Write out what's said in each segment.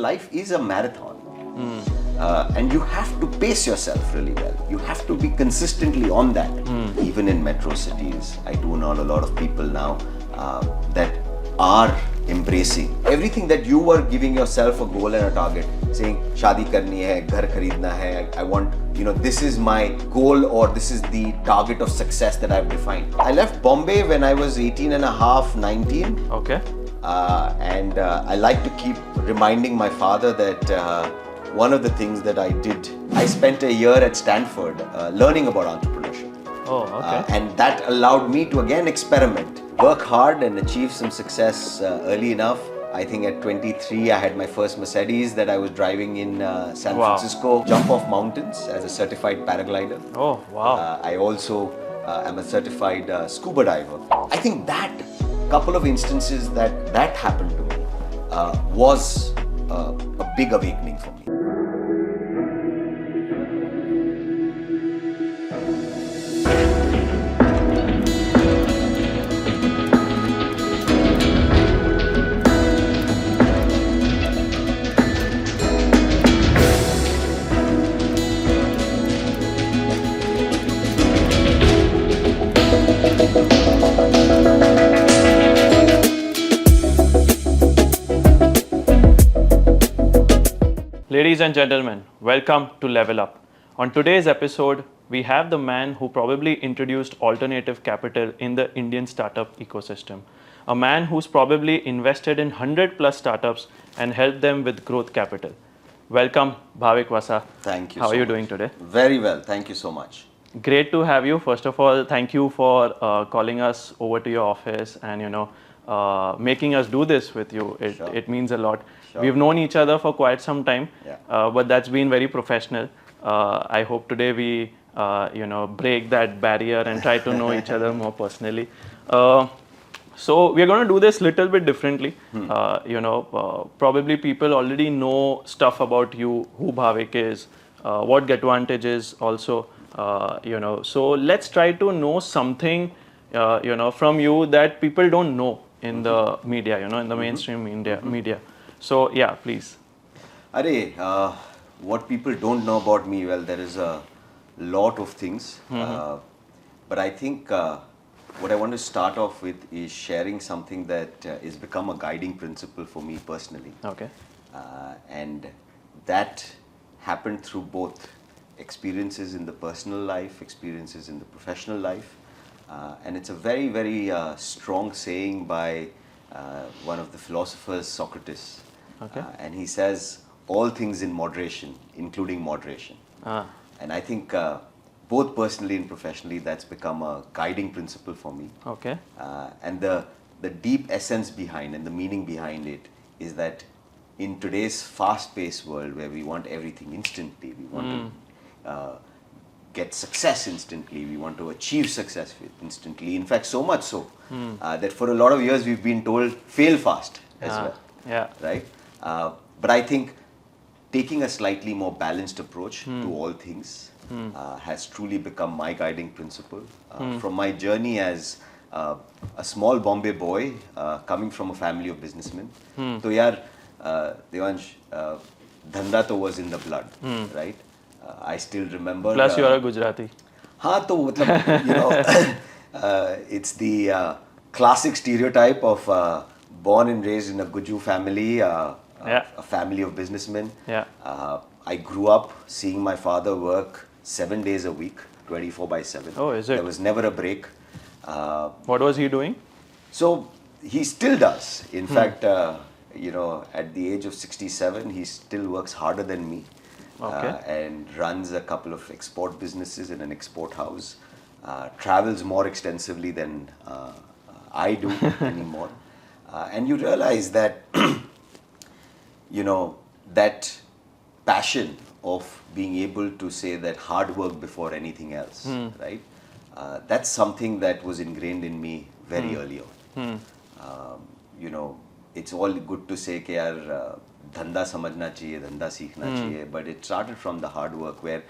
life is a marathon. And you have to pace yourself really well. You have to be consistently on that. Even in metro cities, I do know a lot of people now that are embracing everything that you were giving yourself a goal and a target, saying shadi karni hai, ghar kharidna hai, I want, this is my goal, or this is the target of success that I've defined. I left Bombay when I was 18 and a half, 19. Okay. And I like to keep reminding my father that one of the things that I did, I spent a year at Stanford learning about entrepreneurship. Oh, okay. And that allowed me to again experiment, work hard and achieve some success early enough. I think at 23, I had my first Mercedes that I was driving in San Francisco, jump off mountains as a certified paraglider. Oh, wow. I also am a certified scuba diver. I think that couple of instances that happened to me was a big awakening for me. Ladies and gentlemen, welcome to Level Up. On today's episode, we have the man who probably introduced alternative capital in the Indian startup ecosystem. A man who's probably invested in 100 plus startups and helped them with growth capital. Welcome, Bhavik Vasa. Thank you. How are you doing today? Very well. Thank you so much. Great to have you. First of all, thank you for calling us over to your office and making us do this with you. It means a lot. Sure. We've known each other for quite some time, but that's been very professional. I hope today we break that barrier and try to know each other more personally. So we're going to do this little bit differently. Probably people already know stuff about you, who Bhavik is, what GetVantage is also. So let's try to know something from you that people don't know in the media, in the mainstream media. So yeah, please. What people don't know about me, well, there is a lot of things. But I think what I want to start off with is sharing something that has become a guiding principle for me personally. Okay. And that happened through both experiences in the personal life, experiences in the professional life. And it's a very, very strong saying by one of the philosophers, Socrates. Okay. And he says, all things in moderation, including moderation. And I think both personally and professionally, that's become a guiding principle for me. Okay. And the deep essence behind and the meaning behind it is that in today's fast-paced world where we want everything instantly, we want to get success instantly, we want to achieve success instantly. In fact, so much so that for a lot of years we've been told fail fast as well. Yeah. Right? But I think taking a slightly more balanced approach to all things has truly become my guiding principle. From my journey as a small Bombay boy coming from a family of businessmen, so yaar, Devansh, dhanda to was in the blood, right? I still remember. Plus you are a Gujarati. हाँ तो मतलब it's the classic stereotype of born and raised in a Guju family, a family of businessmen. Yeah. I grew up seeing my father work 7 days a week, 24/7. Oh, is it? There was never a break. What was he doing? So he still does. In fact, at the age of 67, he still works harder than me. Okay. And runs a couple of export businesses in an export house. Travels more extensively than I do anymore. And you realize that, that passion of being able to say that hard work before anything else, right? That's something that was ingrained in me very early on. It's all good to say कि यार धंधा समझना चाहिए, धंधा सीखना चाहिए, but it started from the hard work where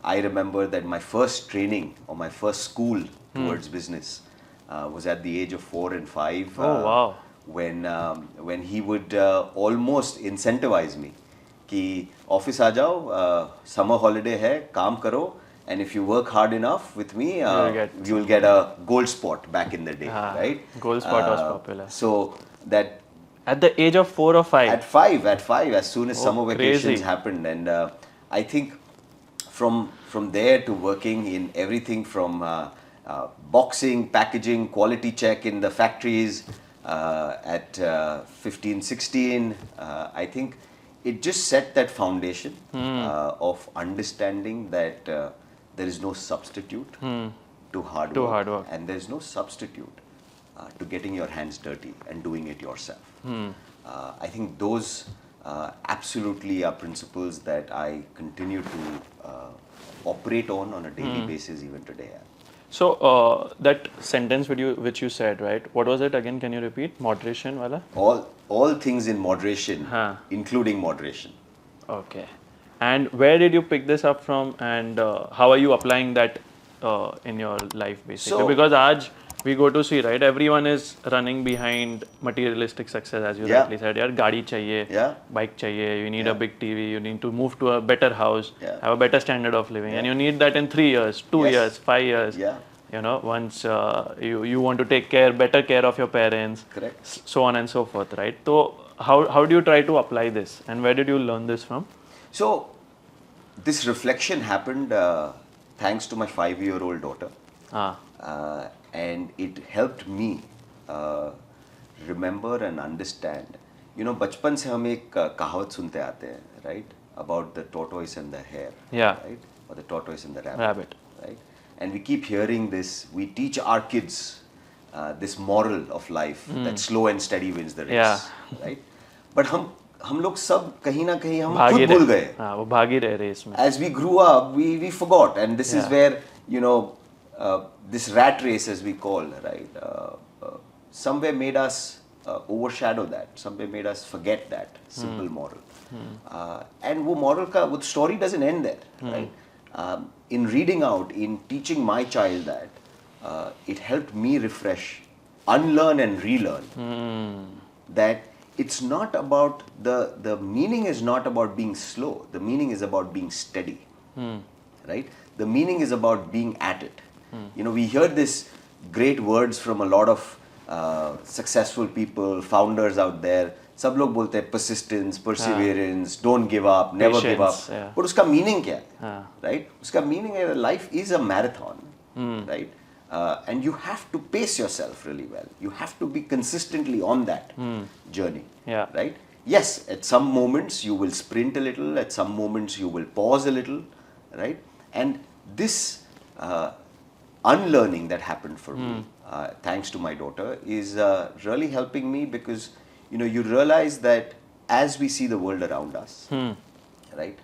I remember that my first training or my first school towards business was at the age of 4 and 5. Oh, wow. When he would almost incentivize me कि office आ जाओ, summer holiday है, काम करो, and if you work hard enough with me, you will get a gold spot back in the day, right? Gold spot was popular. So that At the age of 4 or 5? At five, as soon as summer vacations happened, and I think from there to working in everything from boxing, packaging, quality check in the factories at 15, 16, I think it just set that foundation of understanding that there is no substitute to hard work, and there is no substitute to getting your hands dirty and doing it yourself. I think those absolutely are principles that I continue to operate on a daily basis even today. So that sentence which you said, right? What was it again? Can you repeat? Moderation wala? All things in moderation, including moderation. Okay. And where did you pick this up from, and how are you applying that in your life basically? So, because aaj we go to see, right? Everyone is running behind materialistic success, as you rightly said. Yaar, gaadi chahiye, bike chahiye, you need a big TV, you need to move to a better house, have a better standard of living, and you need that in 3 years, 2 years, 5 years. You know, once you want to take better care of your parents, so on and so forth, right? So how do you try to apply this, and where did you learn this from? So this reflection happened thanks to my 5-year-old daughter. And it helped me remember and understand. You know, बचपन से हम एक कहावत सुनते आते हैं, right? About the tortoise and the hare, right? Or the tortoise and the rabbit, right? And we keep hearing this. We teach our kids this moral of life that slow and steady wins the race, right? But हम लोग सब कहीं ना कहीं हम खुद भूल गए. वो भागी रहे रेस में. As we grew up, we forgot, and this is where, you know, this rat race, as we call, right, somewhere made us overshadow that, somewhere made us forget that simple moral. And wo story doesn't end there, right? In reading out, in teaching my child that, it helped me refresh, unlearn and relearn that it's not about, the meaning is not about being slow, the meaning is about being steady, right? The meaning is about being at it. You know, we hear this great words from a lot of successful people, founders out there. सब लोग बोलते हैं persistence, perseverance, don't give up, never give up. But उसका meaning क्या है? Right? उसका meaning है life is a marathon, right? And you have to pace yourself really well. You have to be consistently on that journey, right? Yes, at some moments you will sprint a little, at some moments you will pause a little, right? And this unlearning that happened for me, thanks to my daughter, is really helping me, because, you know, you realize that as we see the world around us, right,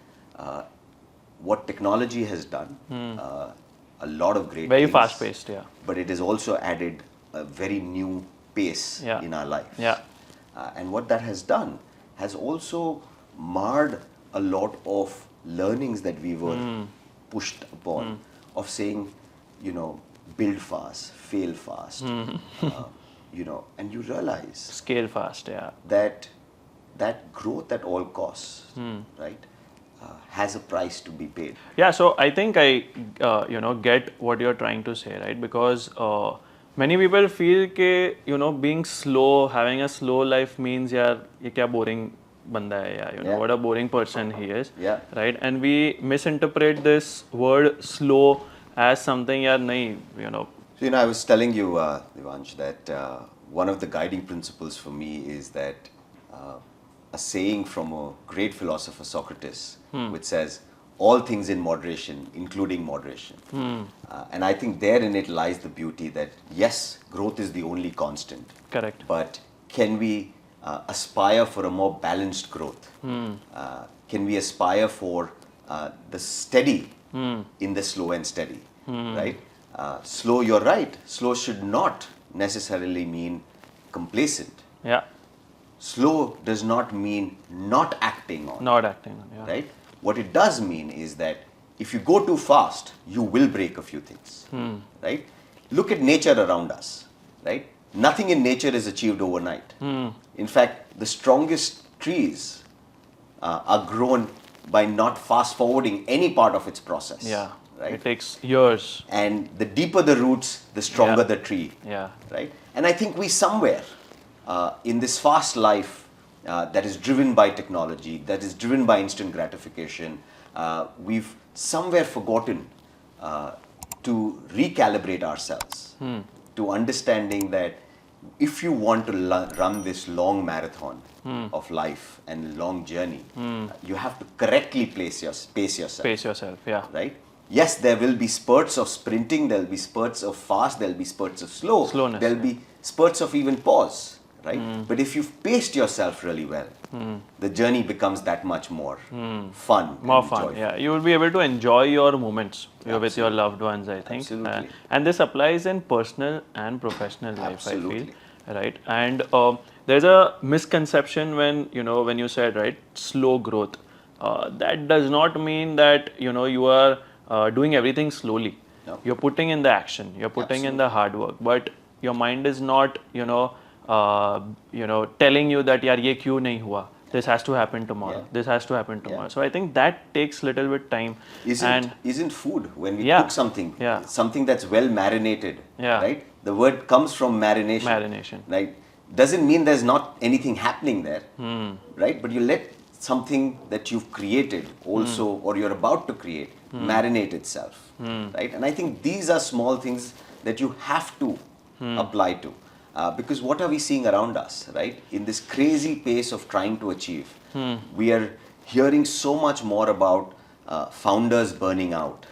what technology has done, a lot of great very things, fast paced, but it has also added a very new pace in our life. And what that has done has also marred a lot of learnings that we were pushed upon, of saying, you know, build fast, fail fast, you know, and you realize scale fast, that growth at all costs, right, has a price to be paid. So I think I you know, get what you're trying to say, right? Because many people feel ke, you know, being slow, having a slow life means yaar ye kya boring banda hai, you know, what a boring person he is, right? And we misinterpret this word slow as something nahi, you know. So, you know, I was telling you, Devansh, that one of the guiding principles for me is that a saying from a great philosopher, Socrates, which says, all things in moderation, including moderation. And I think therein it lies the beauty that, yes, growth is the only constant. Correct. But can we aspire for a more balanced growth? Can we aspire for the steady in the slow and steady, right? Slow, you're right. Slow should not necessarily mean complacent. Slow does not mean not acting on. Right? What it does mean is that if you go too fast, you will break a few things. Right? Look at nature around us. Right? Nothing in nature is achieved overnight. In fact, the strongest trees are grown by not fast forwarding any part of its process. Yeah. Right? It takes years. And the deeper the roots, the stronger the tree. Yeah. Right? And I think we somewhere in this fast life that is driven by technology, that is driven by instant gratification, we've somewhere forgotten to recalibrate ourselves to understanding that if you want to run this long marathon of life and long journey, you have to correctly pace yourself. Pace yourself, yeah. Right? Yes, there will be spurts of sprinting, there will be spurts of fast, there will be spurts of slowness, there will be spurts of even pause. Right? But if you've paced yourself really well, the journey becomes that much more fun. More fun, joyful. Yeah. You will be able to enjoy your moments with your loved ones, I think. Absolutely. And this applies in personal and professional life, Absolutely. I feel. Right? And there's a misconception when you said, right, slow growth. That does not mean that, you are doing everything slowly. No. You're putting in the action, you're putting in the hard work, but your mind is not, telling you that yaar ye kyun nahi hua, this has to happen tomorrow, this has to happen tomorrow. So I think that takes little bit time. Isn't food, when we cook something, something that's well marinated, right? The word comes from marination. Right? Doesn't mean there's not anything happening there, right? But you let something that you've created also, or you're about to create, marinate itself, right? And I think these are small things that you have to apply to. Because what are we seeing around us, right? In this crazy pace of trying to achieve, we are hearing so much more about founders burning out,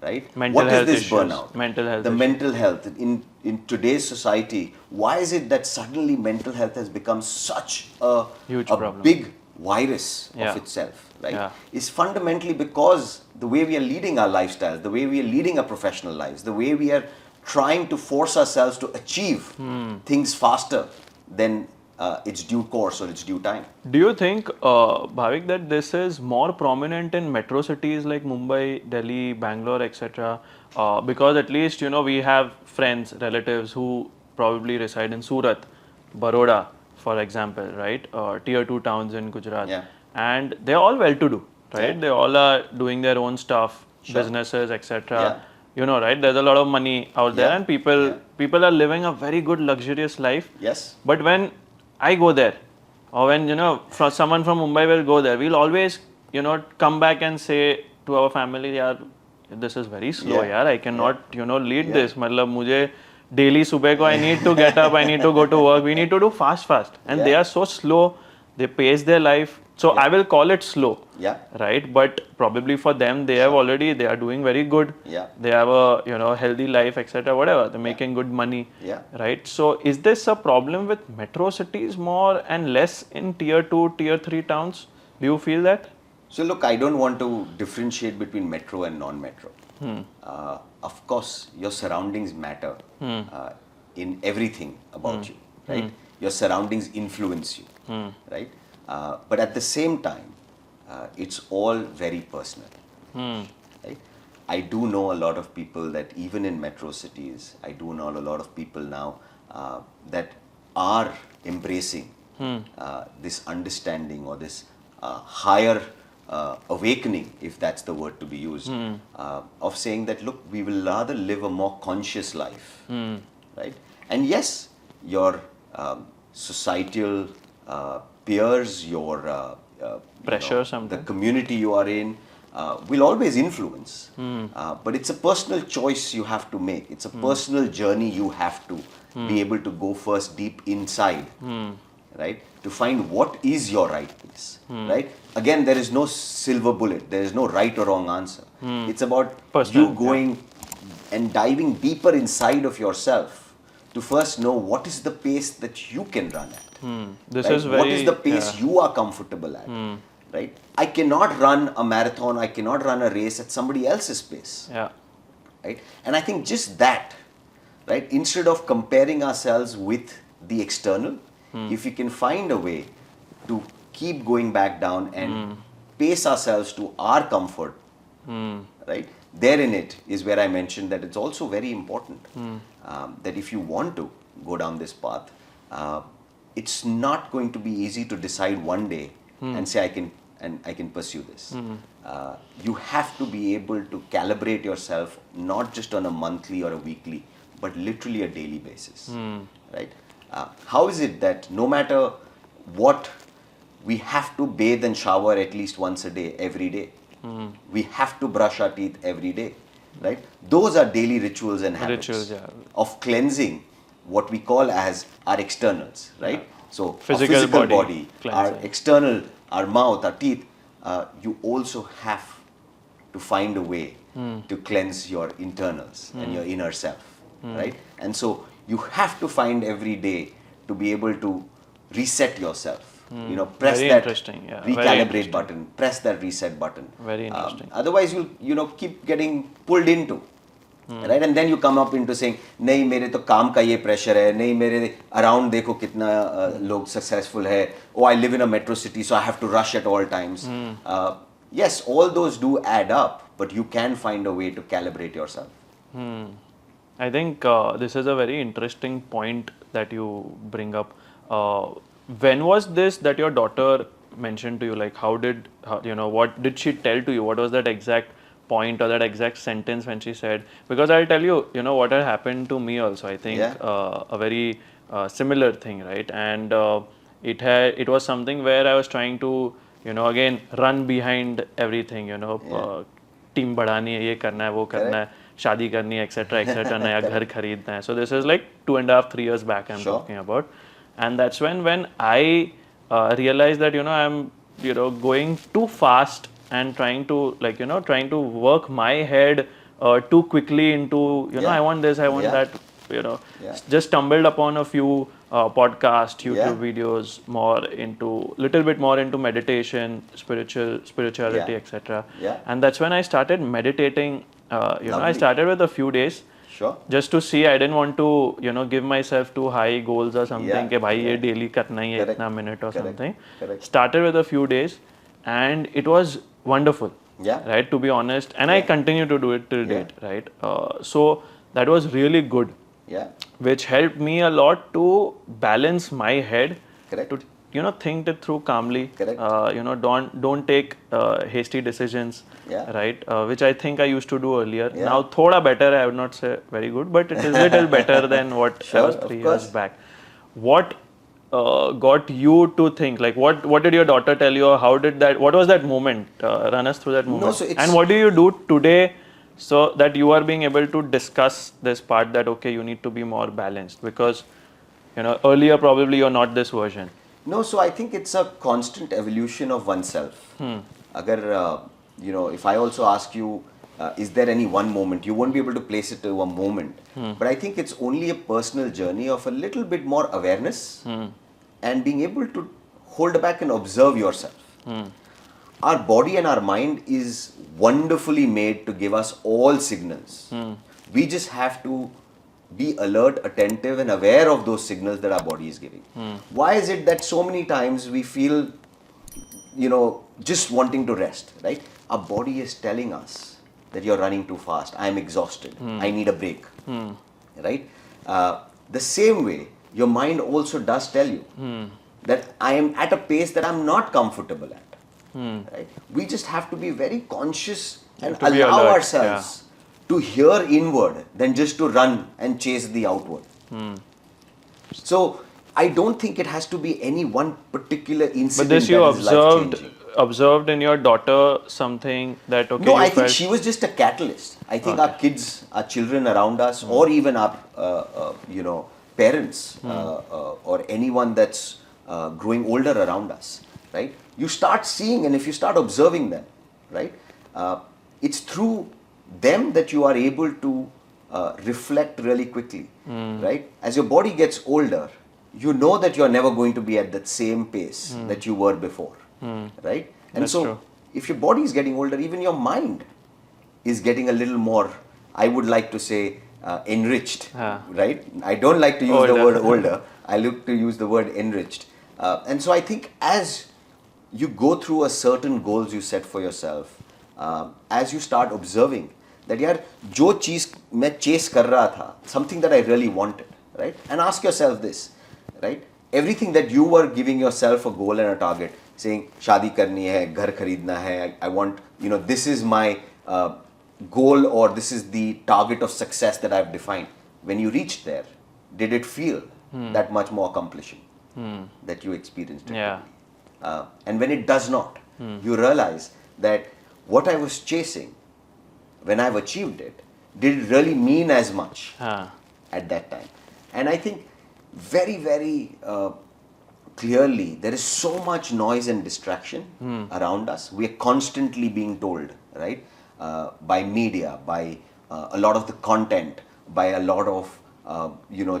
right? Mental health is this issues, burnout? Mental health. The mental health. In today's society, why is it that suddenly mental health has become such a huge problem, big virus of itself, right? It's fundamentally because the way we are leading our lifestyles, the way we are leading our professional lives, the way we are trying to force ourselves to achieve things faster than its due course or its due time. Do you think, Bhavik, that this is more prominent in metro cities like Mumbai, Delhi, Bangalore, etc.? Because at least, we have friends, relatives who probably reside in Surat, Baroda, for example, right? Tier 2 towns in Gujarat. And they're all well-to-do, right? They all are doing their own stuff, businesses, etc. Right? There's a lot of money out there, and people are living a very good, luxurious life. Yes. But when I go there, or when someone from Mumbai will go there, we'll always come back and say to our family, "Yaar, this is very slow. Yaar, I cannot lead this. Matlab, mujhe daily subah ko I need to get up, I need to go to work. We need to do fast, and they are so slow. They pace their life. So I will call it slow, right? But probably for them, they are doing very good. They have a healthy life, etc. Whatever, they're making good money, right? So is this a problem with metro cities more and less in tier 2, tier 3 towns? Do you feel that? So look, I don't want to differentiate between metro and non-metro. Of course, your surroundings matter in everything about you, right? Your surroundings influence you, right? But at the same time, it's all very personal. Right? I do know a lot of people that even in metro cities, I do know a lot of people now that are embracing this understanding or this higher awakening, if that's the word to be used, of saying that, look, we will rather live a more conscious life, right? And yes, your societal peers, your pressure, the community you are in will always influence. But it's a personal choice you have to make. It's a personal journey you have to be able to go first deep inside, right? To find what is your right place, right? Again, there is no silver bullet. There is no right or wrong answer. It's about you going and diving deeper inside of yourself to first know what is the pace that you can run at. This right? is very, what is the pace you are comfortable at, right? I cannot run a marathon, I cannot run a race at somebody else's pace, right? And I think just that, right? Instead of comparing ourselves with the external, if we can find a way to keep going back down and pace ourselves to our comfort, right? There in it is where I mentioned that it's also very important that if you want to go down this path, it's not going to be easy to decide one day and say and I can pursue this. You have to be able to calibrate yourself not just on a monthly or a weekly, but literally a daily basis, right? How is it that no matter what, we have to bathe and shower at least once a day, every day? We have to brush our teeth every day, right? Those are daily rituals and habits of cleansing what we call as our externals, right? So physical body, our external, our mouth, our teeth. You also have to find a way to cleanse your internals and your inner self, right? And so you have to find every day to be able to reset yourself. You know, press Very that interesting, recalibrate button, press that reset button. Very interesting. Otherwise, you'll keep getting pulled into, right? And then you come up into saying, नहीं मेरे तो काम का ये pressure है, नहीं मेरे around देखो कितना लोग successful है. Oh, I live in a metro city, so I have to rush at all times. Yes, all those do add up, but you can find a way to calibrate yourself. I think this is a very interesting point that you bring up. When was this that your daughter mentioned to you? Like, what did she tell to you? What was that exact point or that exact sentence when she said? Because I'll tell you, what had happened to me also. I think a very similar thing, right? And it was something where I was trying to, again, run behind everything, team बढ़ानी है, ये करना है, वो करना है, शादी करनी है, etc., नया घर खरीदना है. So this is like 2.5, 3 years back I'm talking about. And that's when I realized that, I'm, going too fast and trying to work my head too quickly into, I want this, I want that, just stumbled upon a few podcast, YouTube videos, little bit more into meditation, spirituality, etc. And that's when I started meditating. I started with a few days. Sure. Just to see, I didn't want to, give myself too high goals or something. कि भाई ये daily करना ही है इतना minute or something. Started with a few days, and it was wonderful. Right, to be honest, and I continue to do it till date. Right, so that was really good. Which helped me a lot to balance my head. To think it through calmly. Don't take hasty decisions. Right, which I think I used to do earlier. Now thoda better, I would not say very good, but it is a little better than what I was 3 years back. What got you to think, like what did your daughter tell you, or what was that moment? Run us through that moment. And what do you do today so that you are being able to discuss this part that, okay, you need to be more balanced, because earlier probably you're not this version. No, so I think it's a constant evolution of oneself. Agar, if I also ask you, is there any one moment, you won't be able to place it to a moment. But I think it's only a personal journey of a little bit more awareness and being able to hold back and observe yourself. Our body and our mind is wonderfully made to give us all signals. We just have to be alert, attentive, and aware of those signals that our body is giving. Why is it that so many times we feel, just wanting to rest, right? Our body is telling us that you're running too fast. I'm exhausted. I need a break, right? The same way, your mind also does tell you that I am at a pace that I'm not comfortable at. Right? We just have to be very conscious and allow ourselves to hear inward than just to run and chase the outward. So I don't think it has to be any one particular incident. But this you observed in your daughter something that, okay, no, I think she was just a catalyst. I think our kids, our children around us, or even our parents, or anyone that's growing older around us, right? You start seeing, and if you start observing them, right, it's through them that you are able to reflect really quickly, right? As your body gets older, you know that you're never going to be at that same pace that you were before, right? And That's true. If your body is getting older, even your mind is getting a little more, I would like to say, enriched, right? I don't like to use the word older. I look to use the word enriched. And so I think as you go through a certain goals you set for yourself, as you start observing that यार जो चीज मैं chase कर रहा था, something that I really wanted, right? And ask yourself this, right? Everything that you were giving yourself a goal and a target, saying, "Shadi karni hai, ghar kharidna hai. I want, this is my goal, or this is the target of success that I've defined." When you reached there, did it feel that much more accomplishing that you experienced it? Yeah. And when it does not, you realize that what I was chasing, when I've achieved it, did it really mean as much at that time? And I think very, very clearly, there is so much noise and distraction around us. We are constantly being told, right, by media, by a lot of the content, by a lot of,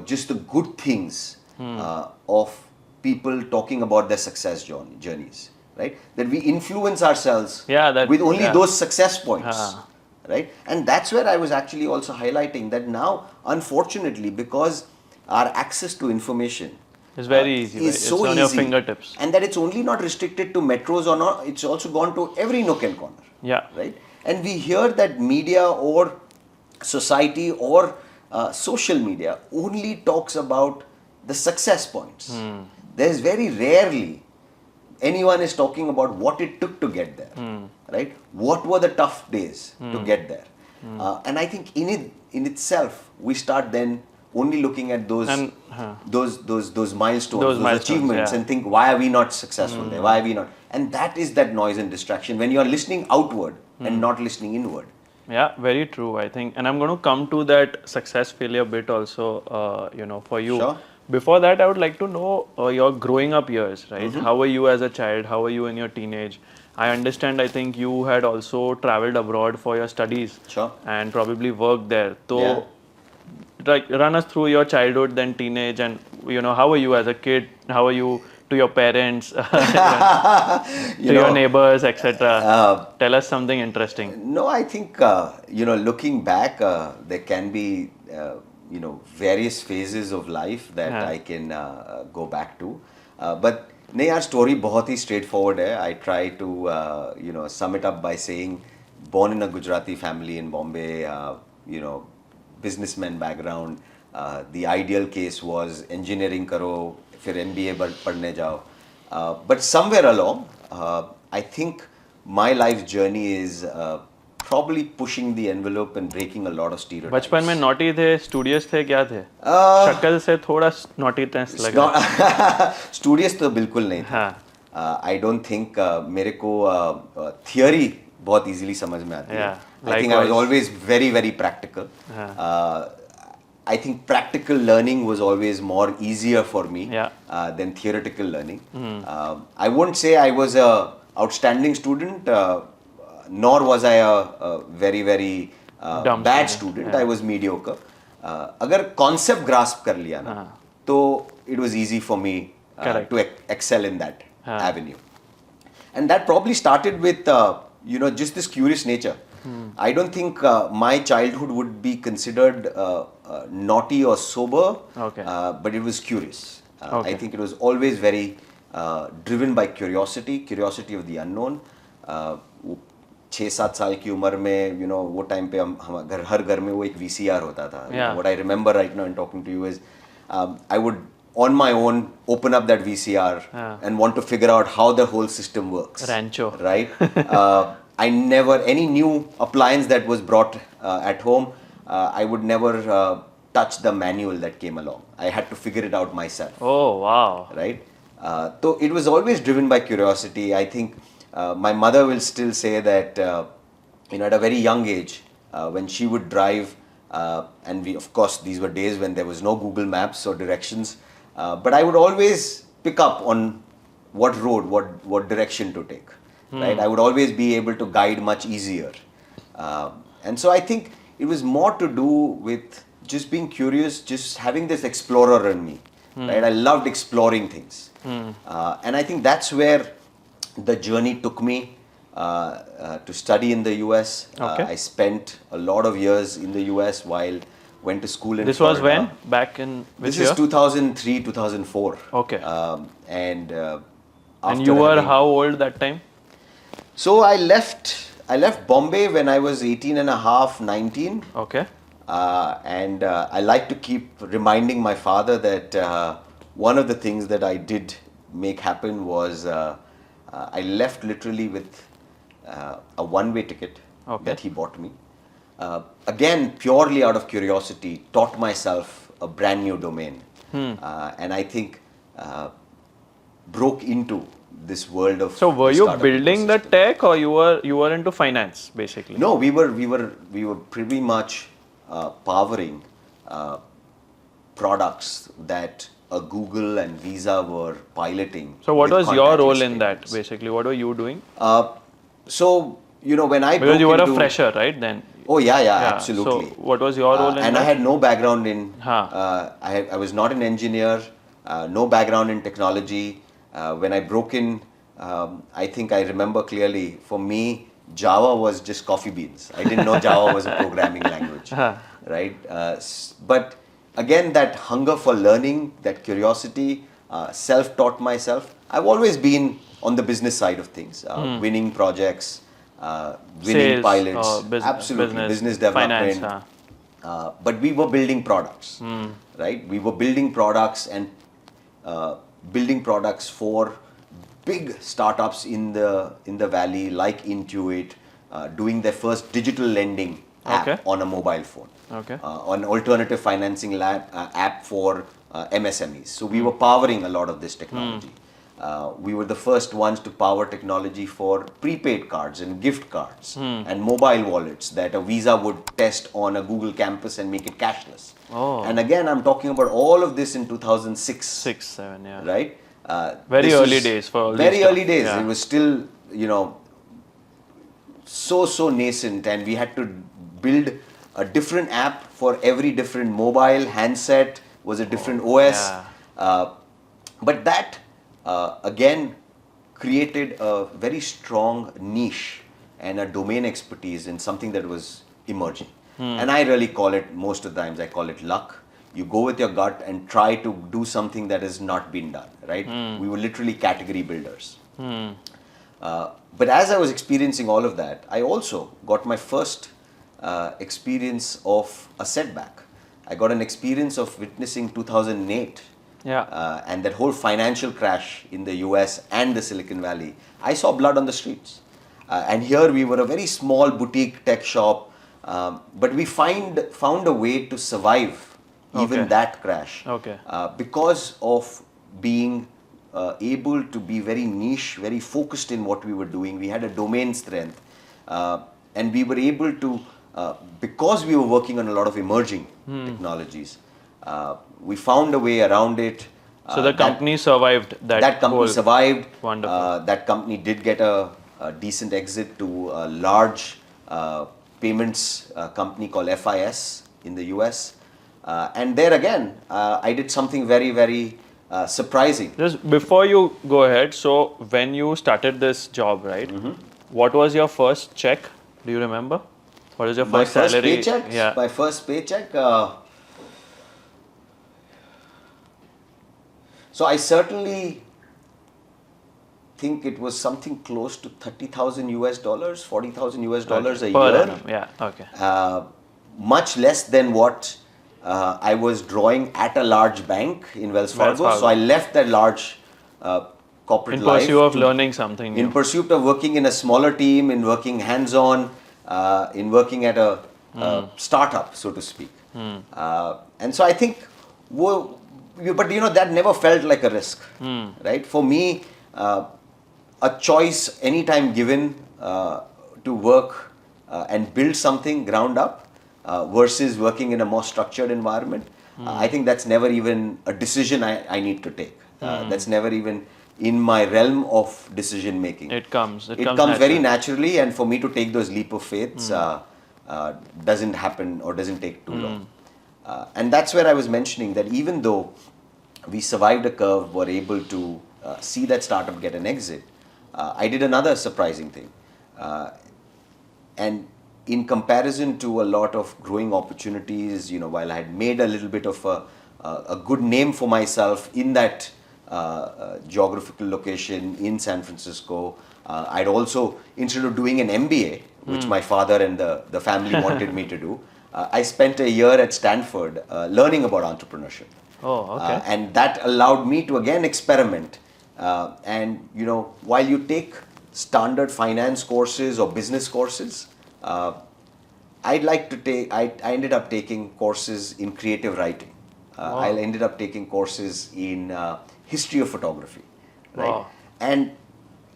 just the good things of people talking about their success journeys, right? That we influence ourselves with only those success points, right? And that's where I was actually also highlighting that now, unfortunately, because our access to information it's very easy, is right? so it's on easy, your fingertips. and that it's only not restricted to metros or not, it's also gone to every nook and corner. Yeah. Right? And we hear that media or society or social media only talks about the success points. There's very rarely anyone is talking about what it took to get there, right? What were the tough days to get there? And I think in itself, we start then only looking at those milestones, those achievements, and think, why are we not successful there? Why are we not? And that is that noise and distraction when you are listening outward and not listening inward. Yeah, very true, I think. And I'm going to come to that success failure bit also, for you. Sure. Before that, I would like to know your growing up years, right? How were you as a child? How were you in your teenage? I understand, I think you had also traveled abroad for your studies. Sure. And probably worked there. So, like, run us through your childhood, then teenage, and, how were you as a kid? How were you to your parents, to your neighbors, etc.? Tell us something interesting. No, I think, looking back, there can be, various phases of life that I can go back to. But नहीं यार, story बहुत ही straightforward है. I try to, sum it up by saying, born in a Gujarati family in Bombay, businessman background. The ideal case was engineering करो, फिर MBA पढ़ने जाओ. But somewhere along, I think my life journey is probably pushing the envelope and breaking a lot of stereotypes. बचपन में naughty थे, studious थे, क्या थे? शक्ल से थोड़ा naughtiness लगा. Studious तो बिल्कुल नहीं था. I don't think मेरे को theory बहुत easily समझ में आती है. I think I was always very, very practical. I think practical learning was always more easier for me than theoretical learning. I won't say I was a outstanding student, nor was I a very, very bad student. I was mediocre. अगर concept grasp कर लिया ना, तो it was easy for me to excel in that avenue. And that probably started with just this curious nature. I don't think my childhood would be considered naughty or sober, but it was curious. I think it was always very driven by curiosity of the unknown. 6-7 साल की उम्र में, वो time पे हर घर में वो एक VCR होता था. What I remember right now in talking to you is, I would on my own open up that VCR and want to figure out how the whole system works. Rancho. Right? I never, any new appliance that was brought at home, I would never touch the manual that came along. I had to figure it out myself. Oh, wow. Right? So it was always driven by curiosity. I think my mother will still say that, at a very young age, when she would drive, and of course, these were days when there was no Google Maps or directions, but I would always pick up on what road, what direction to take. Right? I would always be able to guide much easier. And so I think it was more to do with just being curious, just having this explorer in me. Right? I loved exploring things. And I think that's where the journey took me to study in the US. I spent a lot of years in the US while went to school in This Florida. was when? Back in which year? This is 2003, 2004. Okay. And you were how old that time? So I left Bombay when I was 18 and a half, 19. Okay. And I like to keep reminding my father that one of the things that I did make happen was I left literally with a one-way ticket that he bought me. Again, purely out of curiosity, taught myself a brand new domain. And I think broke into this world of. So were the you startup building the ecosystem. tech, or you were into finance basically? No, we were pretty much powering products that a Google and Visa were piloting. So what with was your role contactless in that payments. basically? What were you doing? So when I Because broke you were into, a fresher, right? Then. Oh yeah, Yeah. absolutely. So what was your role in and that? I had no background in. Huh. I was not an engineer. No background in technology. When I broke in, I think I remember clearly. For me, Java was just coffee beans. I didn't know Java was a programming language, right? But again, that hunger for learning, that curiosity, self-taught myself. I've always been on the business side of things, winning projects. Winning Sales, pilots, business, business development. Finance, But we were building products, right? We were building products and building products for big startups in the valley, like Intuit, doing their first digital lending app on a mobile phone. On alternative financing app for MSMEs. So we were powering a lot of this technology. We were the first ones to power technology for prepaid cards and gift cards and mobile wallets that a Visa would test on a Google campus and make it cashless. And again, I'm talking about all of this in 2006. 6, 7, yeah. Right? Very early days for all very this early stuff. days. Yeah. It was still, so nascent, and we had to build a different app for every different mobile handset. Was a different OS. But that again created a very strong niche and a domain expertise in something that was emerging. And I really call it, most of the times I call it luck. You go with your gut and try to do something that has not been done, right? We were literally category builders. But as I was experiencing all of that, I also got my first experience of a setback. I got an experience of witnessing 2008 and that whole financial crash in the US and the Silicon Valley. I saw blood on the streets. And here we were a very small boutique tech shop, but we found a way to survive even that crash because of being able to be very niche, very focused in what we were doing. We had a domain strength, and we were able to, because we were working on a lot of emerging technologies, we found a way around it. So the company survived that. That company survived. Wonderful. That company did get a decent exit to a large payments company called FIS in the US. And there again, I did something very, very surprising. Just before you go ahead, so when you started this job, right? What was your first check? Do you remember? What was your first salary? Paycheck? Yeah. My first paycheck. So I certainly think it was something close to $30,000 US, $40,000 US a Per year. annum. Yeah. Okay. Much less than what I was drawing at a large bank in Wells Fargo. So I left that large corporate life. In pursuit of learning something new. In pursuit of working in a smaller team, in working hands-on, in working at a startup, so to speak. And so I think, but that never felt like a risk, right? For me, a choice anytime given to work and build something ground up versus working in a more structured environment, I think that's never even a decision I need to take. That's never even in my realm of decision making. It comes very naturally, and for me to take those leap of faiths doesn't happen or doesn't take too long. And that's where I was mentioning that even though we survived a curve, were able to see that startup get an exit, I did another surprising thing. And in comparison to a lot of growing opportunities, while I had made a little bit of a good name for myself in that geographical location in San Francisco, I'd also, instead of doing an MBA, which my father and the family wanted me to do, I spent a year at Stanford learning about entrepreneurship. Oh, okay. And that allowed me to again experiment And while you take standard finance courses or business courses, I ended up taking courses in creative writing. I ended up taking courses in history of photography, right? Wow. And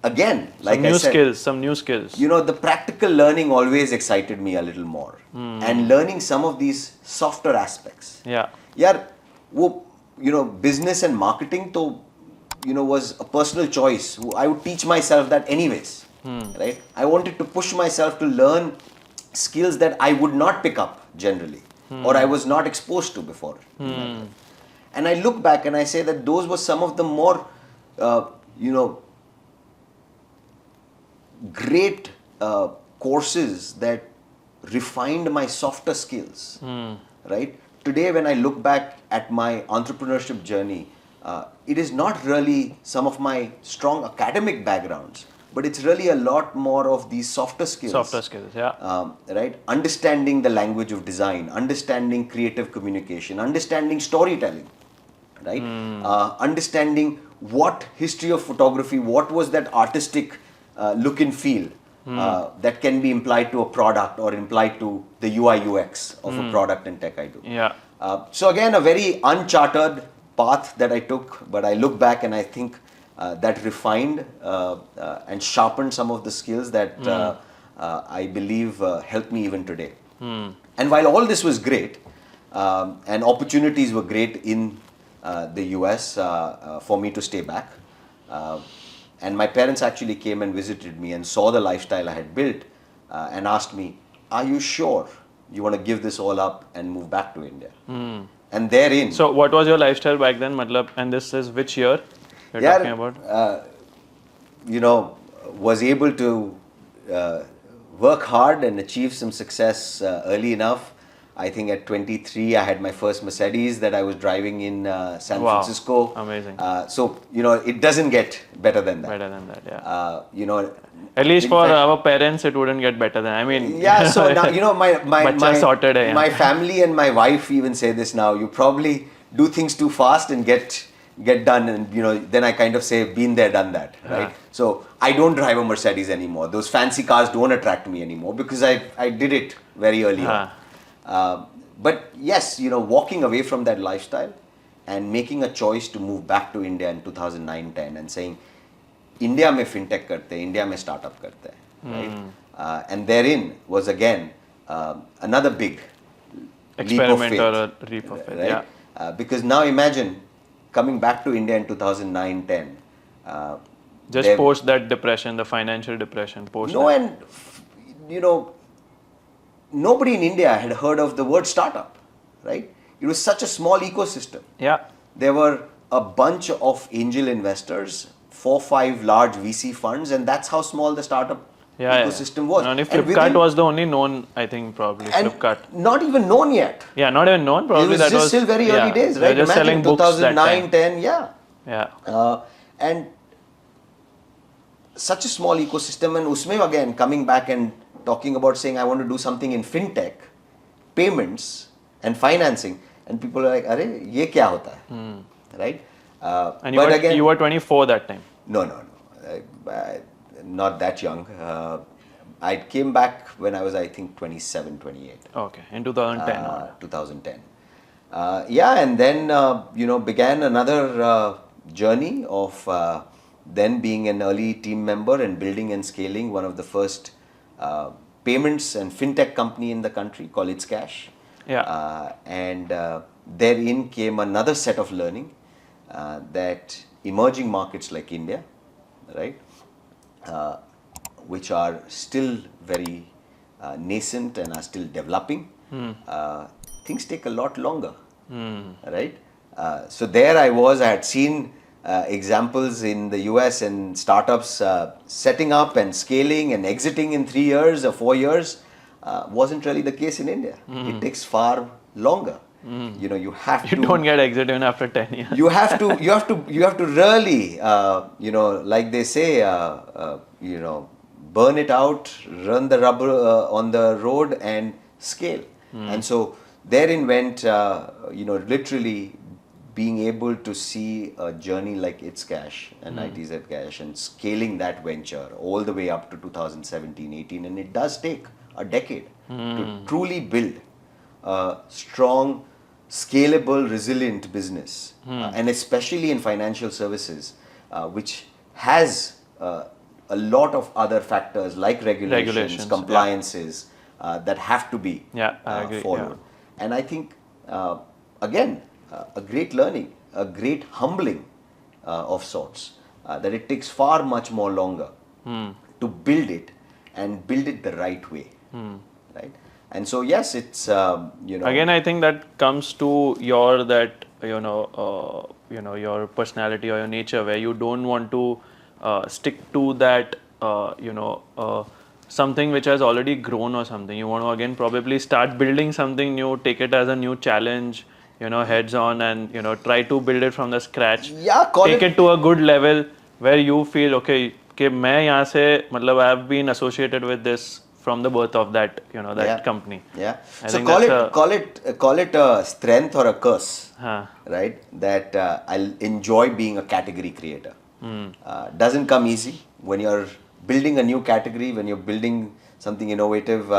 again, like some new I said, skills, some new skills. the practical learning always excited me a little more, and learning some of these softer aspects. Yeah. Yeah, business and marketing to was a personal choice. I would teach myself that anyways, right? I wanted to push myself to learn skills that I would not pick up generally, or I was not exposed to before. And I look back and I say that those were some of the more, great courses that refined my softer skills, right? Today, when I look back at my entrepreneurship journey, it is not really some of my strong academic backgrounds, but it's really a lot more of these softer skills. Softer skills, yeah. Right? Understanding the language of design, understanding creative communication, understanding storytelling, right? Understanding what history of photography, what was that artistic look and feel that can be implied to a product or implied to the UI UX of a product and tech I do. Yeah. So again, a very uncharted path that I took, but I look back and I think that refined and sharpened some of the skills that I believe help me even today. And while all this was great, and opportunities were great in the US for me to stay back, and my parents actually came and visited me and saw the lifestyle I had built and asked me, are you sure you want to give this all up and move back to India? And therein... So what was your lifestyle back then, matlab, and this is which year you're talking about? Was able to work hard and achieve some success early enough. I think at 23, I had my first Mercedes that I was driving in San Francisco. Amazing. So, it doesn't get better than that. Better than that, yeah. At least for our parents, it wouldn't get better than, I mean. Yeah, so now, my family and my wife even say this now, you probably do things too fast and get done, and then I kind of say, been there, done that, right? So I don't drive a Mercedes anymore. Those fancy cars don't attract me anymore because I did it very early on. But yes, walking away from that lifestyle and making a choice to move back to India in 2009-10 and saying, India mein fintech karte hain, India mein startup karte hain, right? And therein was again another big experiment leap of faith, or a leap of faith, right? Yeah. Because now imagine coming back to India in 2009-10. Just post that depression, the financial depression. And nobody in India had heard of the word startup, right? It was such a small ecosystem. Yeah. There were a bunch of angel investors, 4-5 large VC funds, and that's how small the startup ecosystem was. And Flipkart was the only known, I think, probably. Flipkart. Not even known yet. Yeah, not even known. Probably it was just still very early days, right? Just selling books 2009, 10, yeah. And such a small ecosystem, and usme again coming back and talking about saying I want to do something in fintech, payments and financing, and people are like, "Arey, ye kya hota hai?" Right? And you were 24 that time. No, not that young. I came back when I was, I think, 27, 28. Okay, in 2010. 2010. And then began another journey of then being an early team member and building and scaling one of the first payments and fintech company in the called It's Cash. Yeah. And therein came another set of learning that emerging markets like India, right, which are still very nascent and are still developing, things take a lot longer, right? So there I had seen examples in the US and startups setting up and scaling and exiting in 3 years or 4 years. Wasn't really the case in India. It takes far longer. You have to. You don't get exit even after 10 years. You have to really, like they say, burn it out, run the rubber on the road and scale. And so therein went, literally being able to see a journey like It's Cash and ITZ Cash and scaling that venture all the way up to 2017-18, and it does take a decade to truly build a strong, scalable, resilient business, and especially in financial services, which has a lot of other factors like regulations, compliances that have to be I agree, followed. And I think, again, a great learning, a great humbling of sorts, that it takes far much more longer to build it and build it the right way, right? And so, yes, it's, Again, I think that comes to your, that, your personality or your nature, where you don't want to stick to that, something which has already grown or something. You want to again probably start building something new, take it as a new challenge, heads on, and try to build it from the scratch. Take it to a good level where you feel okay. मैं यहाँ से मतलब I have been associated with this from the birth of that that company. Yeah. So call it a strength or a curse, right? That I'll enjoy being a category creator. Doesn't come easy when you're building a new category, when you're building something innovative.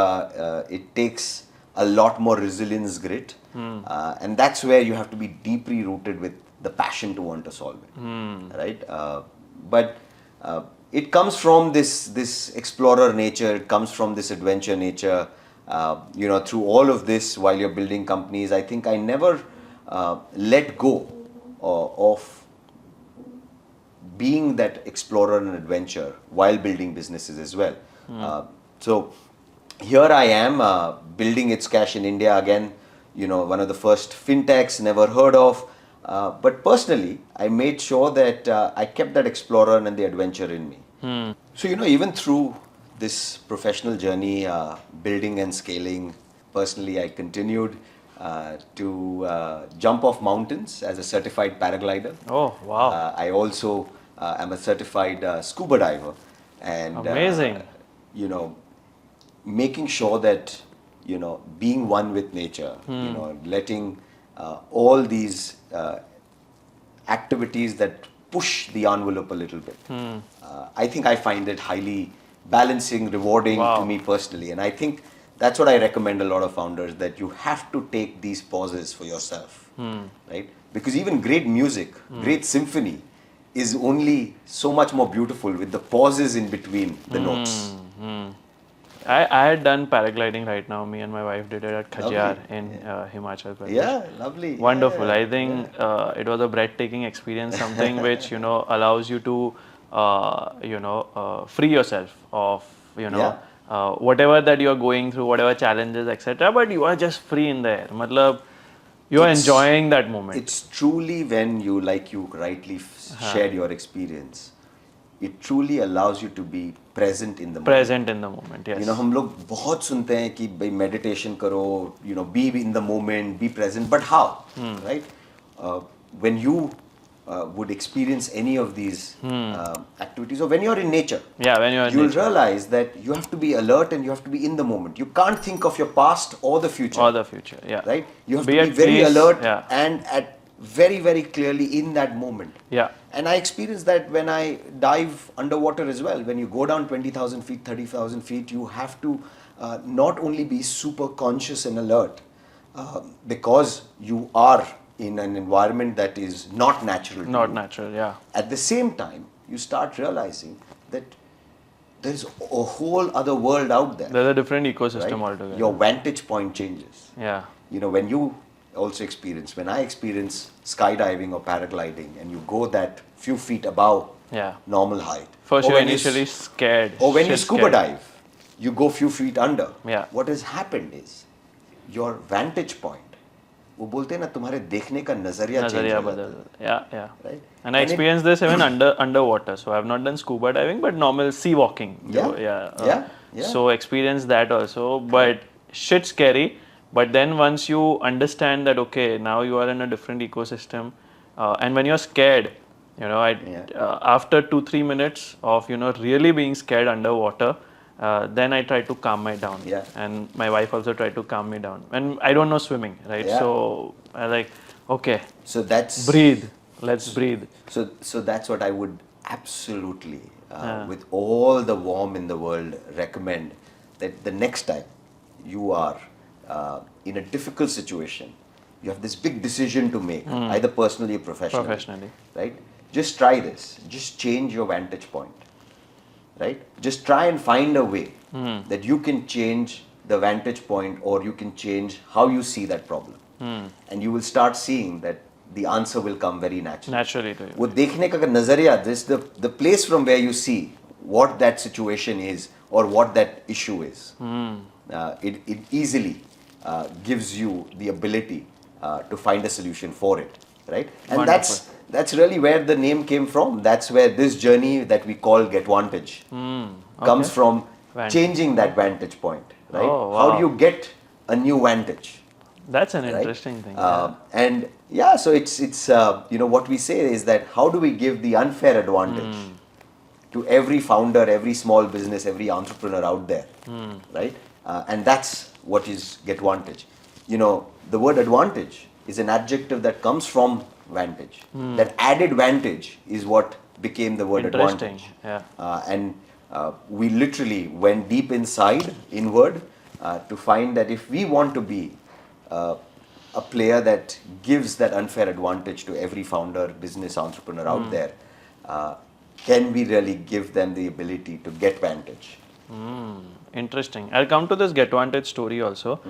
It takes a lot more resilience, grit, and that's where you have to be deeply rooted with the passion to want to solve it, right? But it comes from this explorer nature. It comes from this adventure nature. Through all of this, while you're building companies, I think I never let go of being that explorer and adventure while building businesses as well. So here I am building It's Cash in India again. One of the first fintechs, never heard of. But personally, I made sure that I kept that explorer and the adventure in me. So, even through this professional journey, building and scaling, personally, I continued to jump off mountains as a certified paraglider. Oh, wow. I also am a certified scuba diver. And, amazing. Making sure that, being one with nature, letting all these activities that push the envelope a little bit. I think I find it highly balancing, rewarding to me personally. And I think that's what I recommend a lot of founders, that you have to take these pauses for yourself, right? Because even great music, great symphony is only so much more beautiful with the pauses in between the notes. I had done paragliding right now. Me and my wife did it at Khajjar in Himachal Pradesh. Yeah, lovely. Wonderful. Yeah, I think it was a breathtaking experience, something which, allows you to, free yourself of, whatever that you're going through, whatever challenges, etc. But you are just free in the air. Matlab, you are enjoying that moment. It's truly when you, like you rightly shared your experience, it truly allows you to be present in the moment. Present in the moment, yes. हम लोग बहुत सुनते हैं कि भाई meditation करो, be in the moment, be present. But how, right? When you would experience any of these activities, or when you're in nature, you'll realize that you have to be alert and you have to be in the moment. You can't think of your past or the future. Right? You have to be very alert and at very, very clearly in that moment. And I experienced that when I dive underwater as well. When you go down 20,000 feet, 30,000 feet, you have to not only be super conscious and alert because you are in an environment that is not natural. At the same time, you start realizing that there's a whole other world out there. There's a different ecosystem altogether. Your vantage point changes. When you also experience, when I experience skydiving or paragliding and you go that few feet above normal height. First you're initially scared. Or when you scuba dive, you go few feet under. What has happened is your vantage point, वो बोलते हैं ना तुम्हारे देखने का नजरिया बदल. Right? And I experienced this even underwater. So I have not done scuba diving, but normal sea walking. So experienced that also, but shit scary. But then once you understand that, okay, now you are in a different ecosystem, and when you're scared, after 2-3 minutes of really being scared underwater, then I try to calm my down, and my wife also tried to calm me down. And I don't know swimming, right? So I like, Okay. So that's Breathe. Let's breathe. so that's what I would absolutely, with all the warmth in the world, recommend that the next time you are in a difficult situation, you have this big decision to make, either personally or Professionally. right? Just try this. Just change your vantage point, right? Just try and find a way that you can change the vantage point, or you can change how you see that problem, and you will start seeing that the answer will come very naturally. Naturally to you. वो देखने का अगर नजरिया, this the place from where you see what that situation is or what that issue is, it easily gives you the ability to find a solution for it, right? And Wonderful. that's really where the name came from. That's where this journey that we call GetVantage comes Okay. from. Vantage. Changing that vantage point, right? Oh, How wow. do you get a new vantage? That's an Right? interesting thing. And yeah, so it's what we say is that how do we give the unfair advantage to every founder, every small business, every entrepreneur out there, right? And that's what is GetVantage. The word advantage is an adjective that comes from vantage. That added vantage is what became the word Interesting. advantage. Yeah. And we literally went deep inside, inward, to find that if we want to be a player that gives that unfair advantage to every founder, business entrepreneur out there, can we really give them the ability to get vantage? Interesting. I'll come to this GetVantage story also.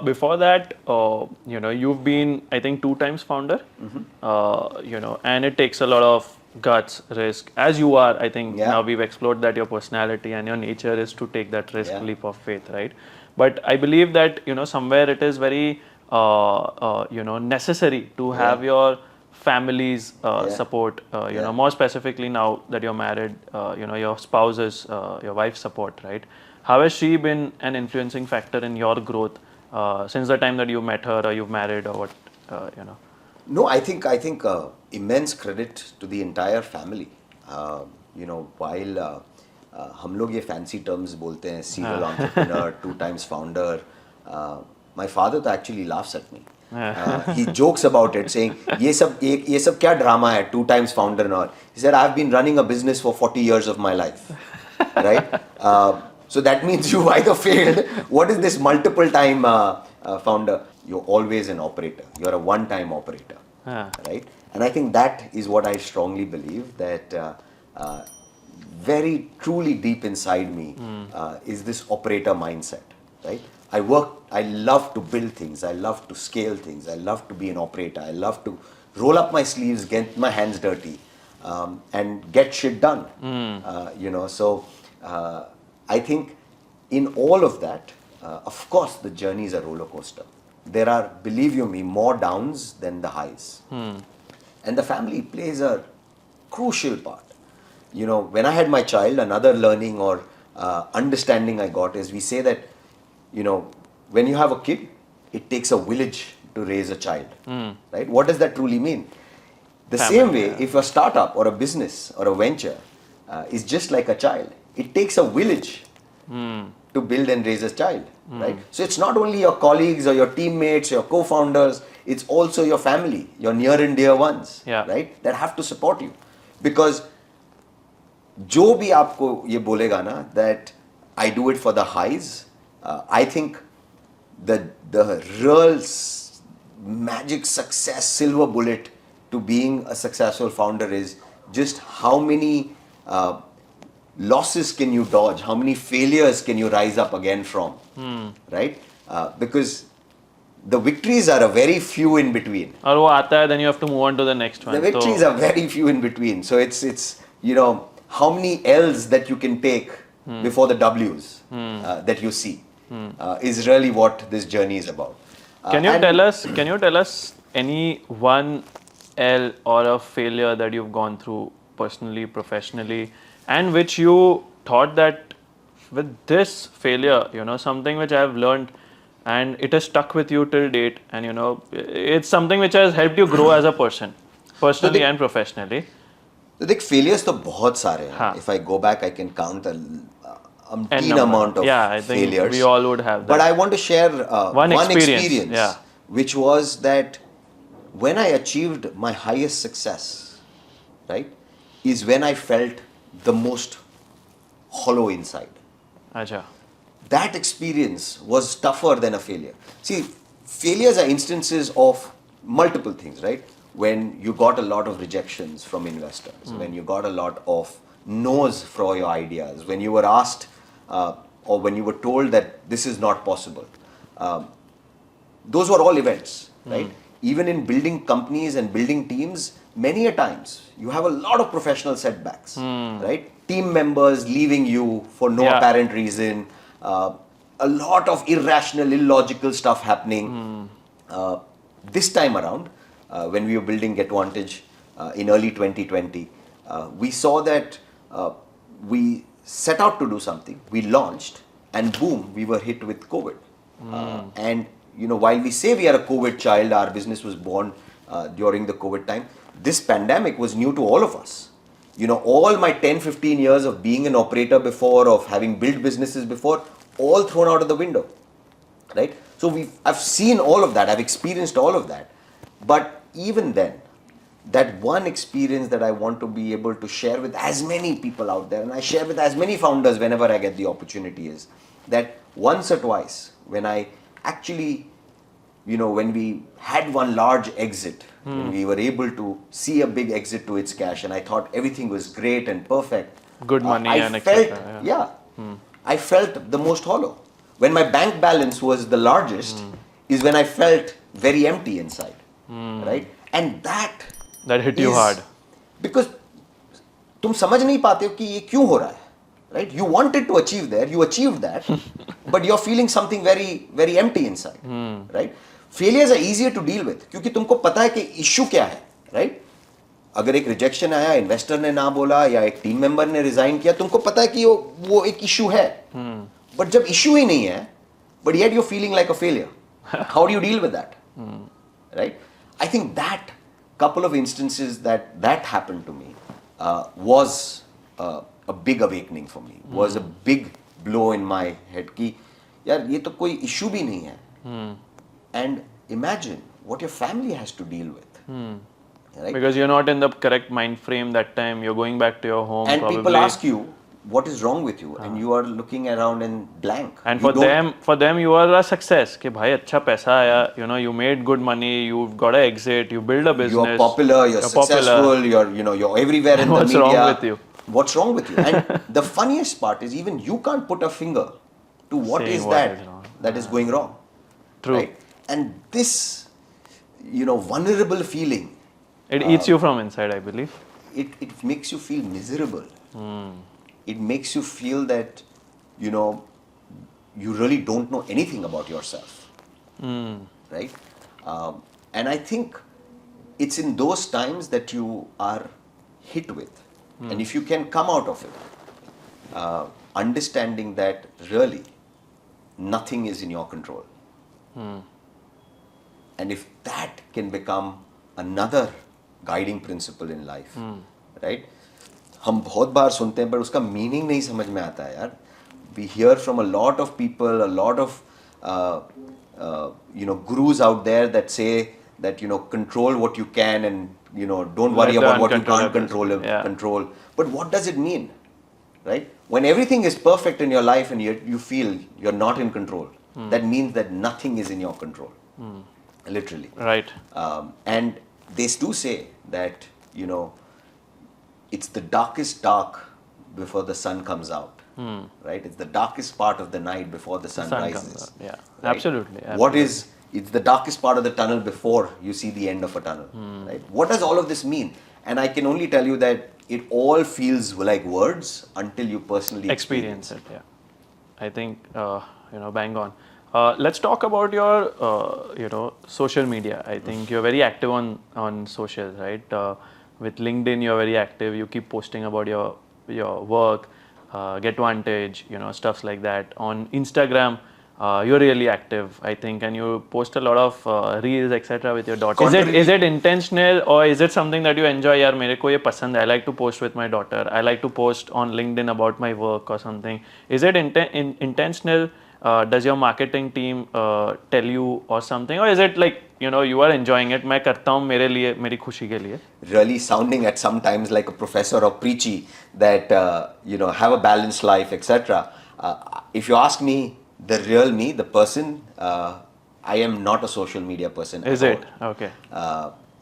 Before that, you've been, I think, 2 times founder. And it takes a lot of guts, risk. As you are, I think Yeah. now we've explored that your personality and your nature is to take that risk, Yeah. leap of faith, right? But I believe that somewhere it is very necessary to have your family's support. More specifically now that you're married, your spouse's, your wife's support, right? How has she been an influencing factor in your growth since the time that you met her or you've married or what? No, I think immense credit to the entire family. While हम लोग ये fancy terms बोलते हैं, serial entrepreneur, 2 times founder, my father तो actually laughs at me. He jokes about it, saying ये सब क्या drama है, 2 times founder and all. He said, I've been running a business for 40 years of my life, right? So that means you either failed. What is this multiple time founder? You're always an operator. You're a one-time operator, right? And I think that is what I strongly believe, that very truly deep inside me is this operator mindset, right? I love to build things. I love to scale things. I love to be an operator. I love to roll up my sleeves, get my hands dirty, and get shit done. So I think in all of that, of course, the journey is a roller coaster. There are, believe you me, more downs than the highs. And the family plays a crucial part. When I had my child, another learning or understanding I got is we say that, when you have a kid, it takes a village to raise a child, right? What does that truly mean? The same way, if a startup or a business or a venture is just like a child, it takes a village to build and raise a child, right? So it's not only your colleagues or your teammates, your co-founders, it's also your family, your near and dear ones, right? That have to support you. Because जो भी आपको ये बोलेगा ना, that I do it for the highs, I think the real magic success silver bullet to being a successful founder is just how many losses can you dodge, how many failures can you rise up again from, right? Because the victories are a very few in between. और वो आता है, then you have to move on to the next one. The victories are very few in between. So it's how many L's that you can take before the W's that you see is really what this journey is about. Can you tell us any one L or a failure that you've gone through personally, professionally, and which you thought that with this failure, something which I have learned and it has stuck with you till date, and it's something which has helped you grow as a person, personally and professionally? तो देख failures तो बहुत सारे हैं. If I go back, I can count an amount of I think failures. we all would have that. But I want to share one experience Yeah. which was that when I achieved my highest success, right, is when I felt the most hollow inside. Acha. That experience was tougher than a failure. See, failures are instances of multiple things, right? When you got a lot of rejections from investors, when you got a lot of no's for your ideas, when you were asked or when you were told that this is not possible. Those were all events, right? Even in building companies and building teams, many a times you have a lot of professional setbacks, right? Team members leaving you for no apparent reason, a lot of irrational, illogical stuff happening. This time around, when we were building GetVantage in early 2020, we saw that we set out to do something, we launched, and boom, we were hit with COVID. And while we say we are a COVID child, our business was born during the COVID time, this pandemic was new to all of us. All my 10-15 years of being an operator before, of having built businesses before, all thrown out of the window, right? So I've seen all of that, I've experienced all of that. But even then, that one experience that I want to be able to share with as many people out there, and I share with as many founders whenever I get the opportunity, is that once or twice, when I actually, when we had one large exit, when we were able to see a big exit to its cash, and I thought everything was great and perfect. Good money and felt, etc. I felt the most hollow. When my bank balance was the largest, is when I felt very empty inside, right? And that hit you hard. Because तुम समझ नहीं पाते हो कि ये क्यों हो रहा है, right? You wanted to achieve there, you achieved that, but you're feeling something very, very empty inside, right? Failures are easier to deal with क्योंकि तुमको पता है कि issue क्या है, right? अगर एक रिजेक्शन आया, इन्वेस्टर ने ना बोला या एक टीम मेंबर ने रिजाइन किया, तुमको पता है कि वो एक इशू है. बट जब इशू ही नहीं है, but yet you feeling like a failure, how do you deal with that, right? I think that couple of instances that happened to me was a big awakening for me, was a big blow in my head कि यार ये तो कोई issue भी नहीं है. And imagine what your family has to deal with. Right? Because you're not in the correct mind frame that time. You're going back to your home. And probably. People ask you, what is wrong with you? And you are looking around in blank. And for them, you are a success. कि भाई अच्छा पैसा आया. You made good money. You've got an exit. You build a business. You are popular. You're successful. You're everywhere in the media. What's wrong with you? What's wrong with you? And the funniest part is even you can't put a finger to what is that is going wrong. True. Right? And this, vulnerable feeling. It eats you from inside, I believe. It makes you feel miserable. It makes you feel that, you really don't know anything about yourself. Right? And I think it's in those times that you are hit with. And if you can come out of it, understanding that really nothing is in your control. And if that can become another guiding principle in life, right? हम बहुत बार सुनते हैं, but उसका meaning नहीं समझ में आता है यार. We hear from a lot of people, a lot of gurus out there that say that control what you can and don't worry about what you can't control. But what does it mean, right? When everything is perfect in your life and you feel you're not in control, that means that nothing is in your control, literally. Right. And they do say that it's the darkest dark before the sun comes out, right? It's the darkest part of the night before the sun rises. Yeah, right? absolutely. It's the darkest part of the tunnel before you see the end of a tunnel, right? What does all of this mean? And I can only tell you that it all feels like words until you personally experience it. Yeah, I think bang on. Let's talk about your social media. I think you're very active on social, right? With LinkedIn, you're very active. You keep posting about your work, GetVantage, stuffs like that. On Instagram, you're really active, I think, and you post a lot of reels, etc. with your daughter. Is it intentional or is it something that you enjoy? यार मेरे को ये पसंद है. I like to post with my daughter. I like to post on LinkedIn about my work or something. Is it intentional? does your marketing team tell you or something, or is it like you are enjoying it? मैं करता हूँ मेरे लिए, मेरी खुशी के लिए. Really sounding at some times like a professor or preachy that have a balanced life, etc. If you ask me, the real me, the person, I am not a social media person. Is it? Okay.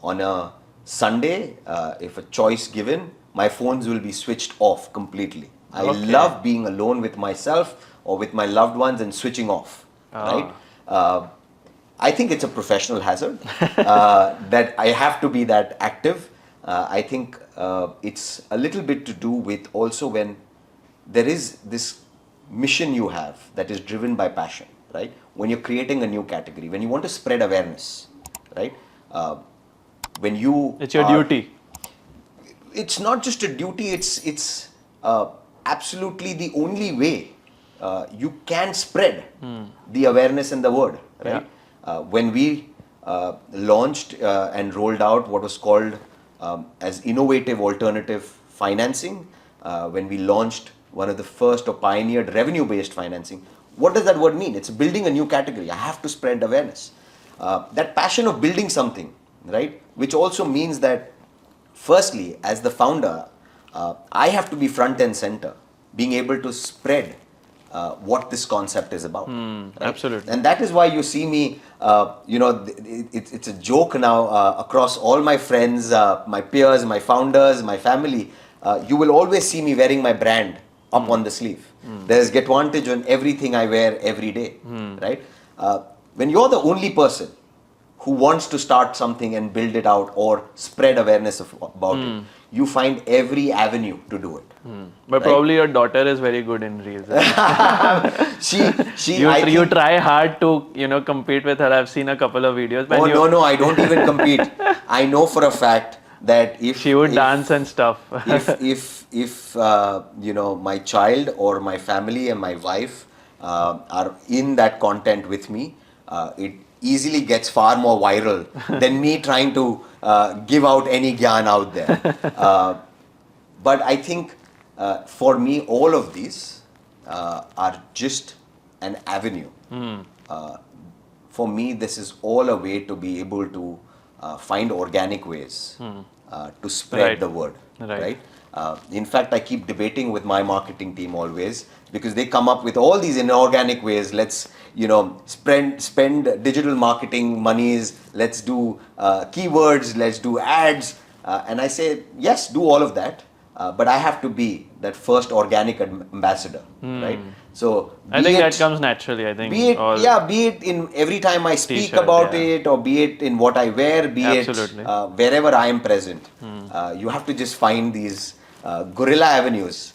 On a Sunday, if a choice given, my phones will be switched off completely. I love being alone with myself or with my loved ones and switching off. Right? I think it's a professional hazard that I have to be that active. I think it's a little bit to do with also when there is this mission you have that is driven by passion, right? When you're creating a new category, when you want to spread awareness, right? When you it's your duty. It's not just a duty. It's absolutely the only way you can spread the awareness and the word, right? When we launched and rolled out what was called as innovative alternative financing, when we launched one of the first or pioneered revenue-based financing, what does that word mean? It's building a new category. I have to spread awareness. That passion of building something, right? Which also means that, firstly, as the founder, I have to be front and center, being able to spread what this concept is about. Right? Absolutely. And that is why you see me, it's a joke now across all my friends, my peers, my founders, my family. You will always see me wearing my brand up on the sleeve. There's GetVantage on everything I wear every day, right? When you're the only person who wants to start something and build it out or spread awareness about it, you find every avenue to do it. But probably your daughter is very good in reels. You try hard to compete with her. I've seen a couple of videos. Oh no, I don't even compete. I know for a fact that if she would dance and stuff. if my child or my family and my wife are in that content with me, it easily gets far more viral than me trying to give out any gyan out there. But I think for me, all of these are just an avenue. For me, this is all a way to be able to find organic ways to spread the word. Right? In fact, I keep debating with my marketing team always because they come up with all these inorganic ways. Let's spend digital marketing monies. Let's do keywords. Let's do ads. And I say yes, do all of that. But I have to be that first organic ambassador, right? So I think that comes naturally. I think be it in every time I speak about it, or be it in what I wear, be it wherever I am present. You have to just find these guerrilla avenues.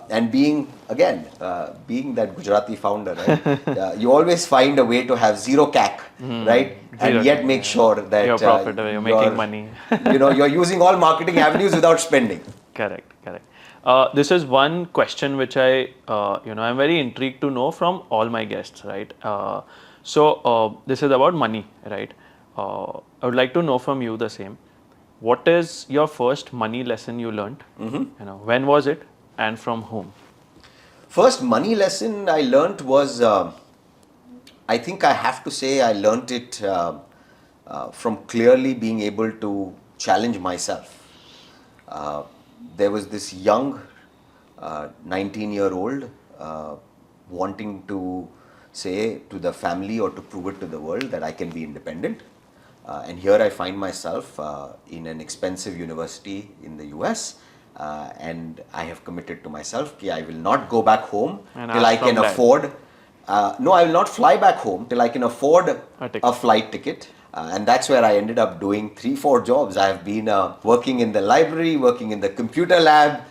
And being that Gujarati founder, right? You always find a way to have zero CAC, right? And yet make sure that you're profitable, you're making money. You're using all marketing avenues without spending. Correct. This is one question which I'm very intrigued to know from all my guests, right? So this is about money, right? I would like to know from you the same. What is your first money lesson you learned? When was it and from whom? First money lesson I learned was, I think I have to say I learned it from clearly being able to challenge myself. There was this young 19-year-old wanting to say to the family or to prove it to the world that I can be independent. And here I find myself in an expensive university in the US, and I have committed to myself that I will not go back home till I can afford. No, I will not fly back home till I can afford a flight ticket. And that's where I ended up doing 3-4 jobs. I have been working in the library, working in the computer lab,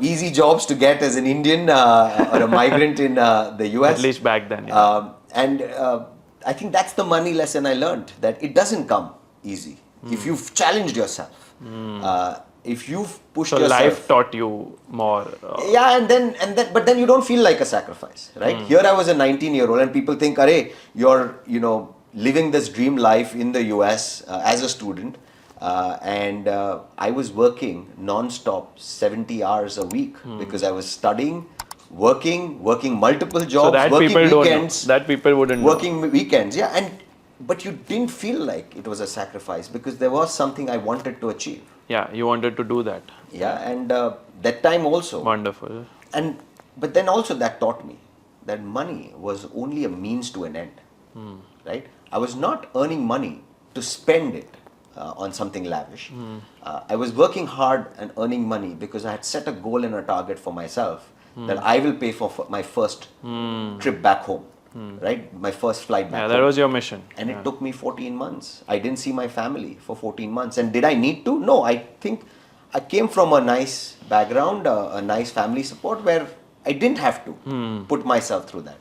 easy jobs to get as an Indian or a migrant in the US. At least back then. And I think that's the money lesson I learned, that it doesn't come easy. If you've challenged yourself, if you've pushed yourself. So life taught you more. But then you don't feel like a sacrifice, right? Here I was a 19-year-old and people think, "Arey, you're, living this dream life in the US as a student." And I was working non-stop 70 hours a week because I was studying working multiple jobs, So that working people don't know. weekends. That people wouldn't know. Working weekends, yeah. But you didn't feel like it was a sacrifice because there was something I wanted to achieve. Yeah, you wanted to do that. Yeah, and that time also. Wonderful. But then also that taught me that money was only a means to an end, right? I was not earning money to spend it on something lavish. I was working hard and earning money because I had set a goal and a target for myself that I will pay for my first trip back home, right? My first flight back home. Yeah, that was your mission. And it took me 14 months. I didn't see my family for 14 months. And did I need to? No, I think I came from a nice background, a nice family support where I didn't have to put myself through that.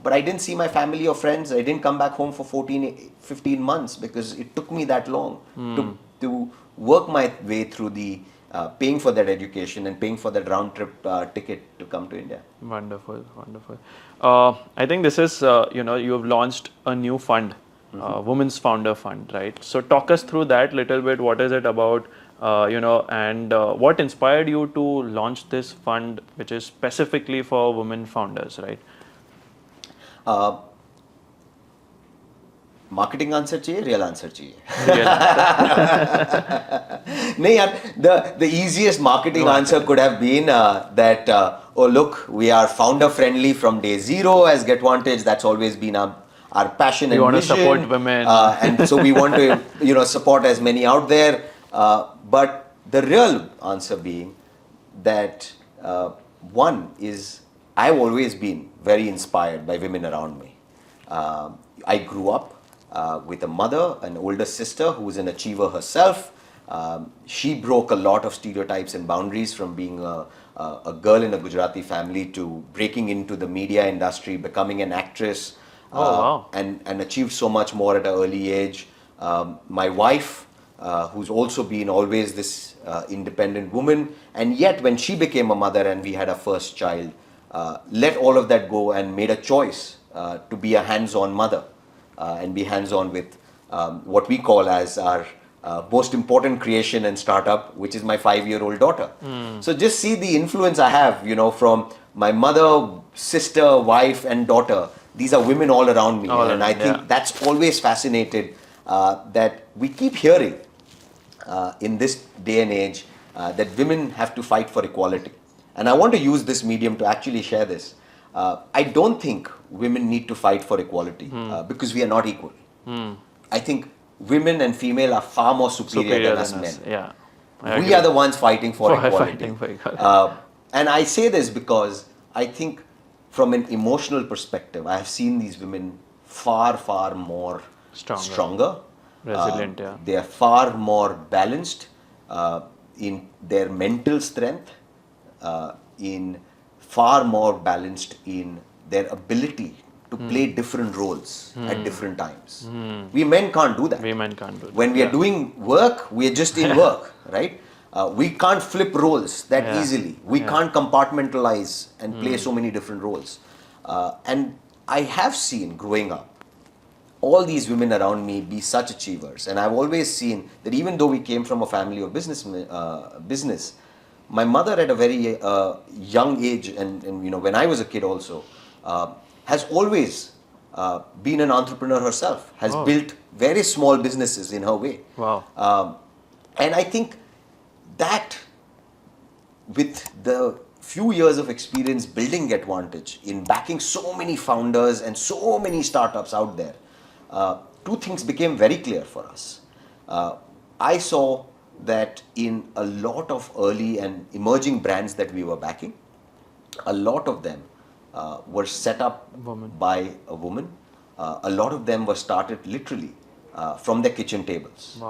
But I didn't see my family or friends. I didn't come back home for 15 months because it took me that long to work my way through the paying for that education and paying for that round trip ticket to come to India. Wonderful, wonderful. I think this is, you have launched a new fund, Women's Founder Fund, right? So talk us through that little bit. What is it about? And what inspired you to launch this fund, which is specifically for women founders, right? Marketing answer चाहिए real answer चाहिए नहीं यार the easiest marketing answer could have been that oh look, we are founder friendly from day zero as GetVantage. That's always been our passion and we want vision. To support women and so we want to support as many out there, but the real answer being that one is I've always been very inspired by women around me. I grew up with a mother, an older sister who was an achiever herself. She broke a lot of stereotypes and boundaries from being a girl in a Gujarati family to breaking into the media industry, becoming an actress, and achieved so much more at an early age. My wife, who's also been always this independent woman, and yet when she became a mother and we had our first child, let all of that go and made a choice to be a hands-on mother. And be hands-on with what we call as our most important creation and startup, which is my 5-year-old daughter. So just see the influence I have, from my mother, sister, wife, and daughter. These are women all around me, and I think that's always fascinated that we keep hearing in this day and age that women have to fight for equality. And I want to use this medium to actually share this. I don't think women need to fight for equality because we are not equal. I think women and female are far more superior than us men. Yeah, we are the ones fighting for equality. And I say this because I think from an emotional perspective, I have seen these women far, far more stronger. Resilient, They are far more balanced in their mental strength, in far more balanced in their ability to play different roles at different times. We men can't do that. When we are doing work, we are just in work, right? We can't flip roles that easily. We can't compartmentalize and play so many different roles. And I have seen growing up all these women around me be such achievers, and I've always seen that even though we came from a family of business, my mother at a very young age, and when I was a kid also, has always been an entrepreneur herself, has built very small businesses in her way. And I think that with the few years of experience building GetVantage, in backing so many founders and so many startups out there, two things became very clear for us. I saw that in a lot of early and emerging brands that we were backing, a lot of them were set up by a woman. A lot of them were started literally from their kitchen tables,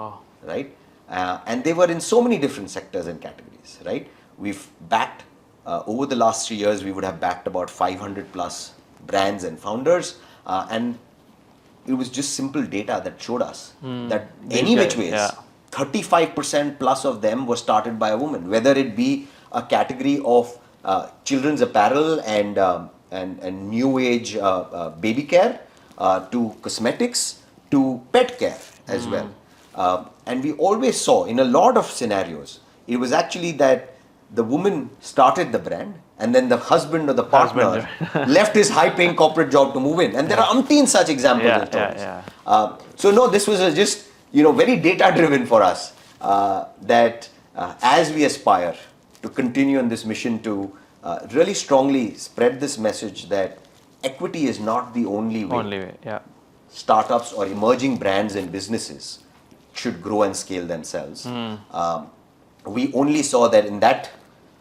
right? And they were in so many different sectors and categories, right? We've backed, over the last 3 years, we would have backed about 500 plus brands and founders, and it was just simple data that showed us that any which ways, 35% plus of them were started by a woman, whether it be a category of children's apparel and new age baby care, to cosmetics, to pet care as well. And we always saw in a lot of scenarios, it was actually that the woman started the brand, and then the husband or the partner left his high-paying corporate job to move in. And there are umpteen such examples and stories. So no, this was just very data-driven for us. That as we aspire to continue on this mission to really strongly spread this message that equity is not the only way. Startups or emerging brands and businesses should grow and scale themselves. We only saw that in that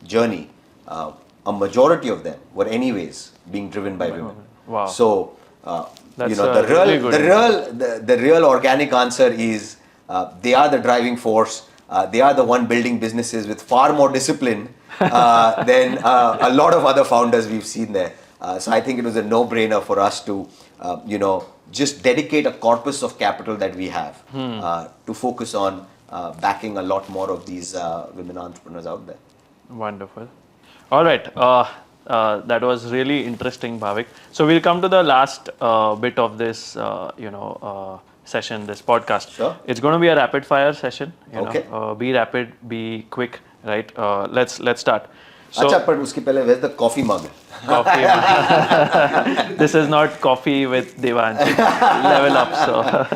journey, a majority of them were anyways being driven by women. Wow. So, the real organic answer is they are the driving force. They are the one building businesses with far more discipline than a lot of other founders we've seen there. So I think it was a no-brainer for us to, just dedicate a corpus of capital that we have to focus on backing a lot more of these women entrepreneurs out there. Wonderful. All right. That was really interesting, Bhavik. So we'll come to the last bit of this, session, this podcast. Sure. It's going to be a rapid fire session. Okay. Be rapid, be quick, right? Let's start. So, Acha, but uske pehle, where's the coffee mug? Coffee. This is not coffee with Devansh. Level up. So,